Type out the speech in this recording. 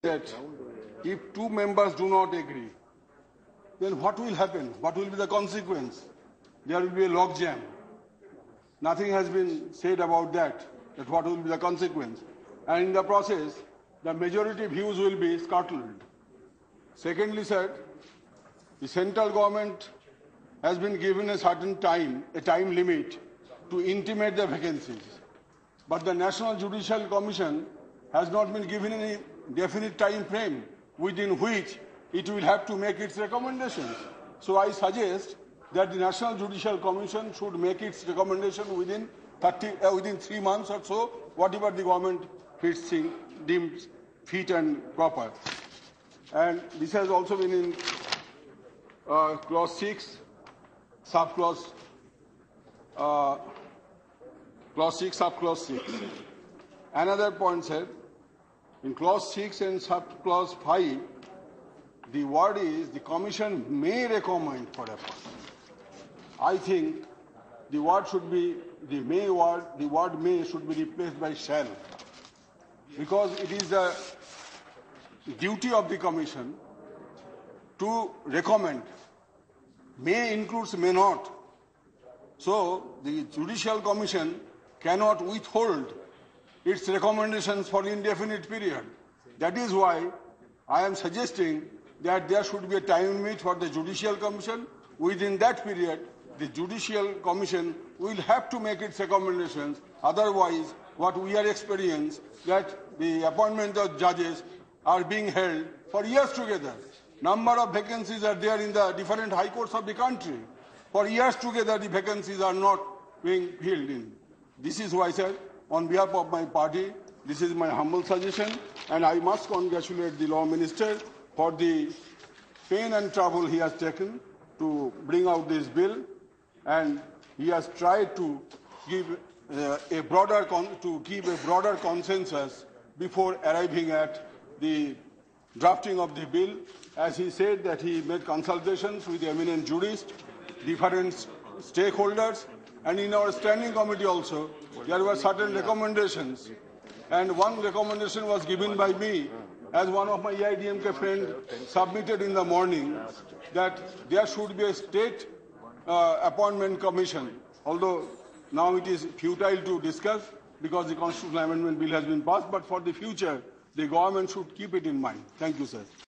that if two members do not agree, then what will happen? What will be the consequence? There will be a logjam. Nothing has been said about that what will be the consequence. And in the process, the majority views will be scuttled. Secondly, sir, the central government has been given a certain time, a time limit to intimate the vacancies. But the National Judicial Commission has not been given any definite time frame within which it will have to make its recommendations. So I suggest that the National Judicial Commission should make its recommendation within 3 months or so, whatever the government deems fit and proper. And this has also been in clause 6, subclause clause 6, subclause 6. Another point, sir, in clause 6 and subclause 5, the word is the Commission may recommend for a person. I think the word should be the may word. The word may should be replaced by shall, because it is the duty of the Commission to recommend. May includes may not. So the Judicial Commission cannot withhold its recommendations for indefinite period. That is why I am suggesting that there should be a time limit for the Judicial Commission. Within that period, the Judicial Commission will have to make its recommendations. Otherwise, what we are experiencing, that the appointment of judges are being held for years together. Number of vacancies are there in the different high courts of the country. For years together, the vacancies are not being filled in. This is why, sir, on behalf of my party, this is my humble suggestion, and I must congratulate the Law Minister for the pain and trouble he has taken to bring out this bill, and he has tried to give a broader consensus before arriving at the drafting of the bill. As he said that he made consultations with eminent jurists, different stakeholders, and in our standing committee also, there were certain recommendations. And one recommendation was given by me, as one of my AIDMK friends submitted in the morning, that there should be a state appointment commission, although now it is futile to discuss because the constitutional amendment bill has been passed, but for the future, the government should keep it in mind. Thank you, sir.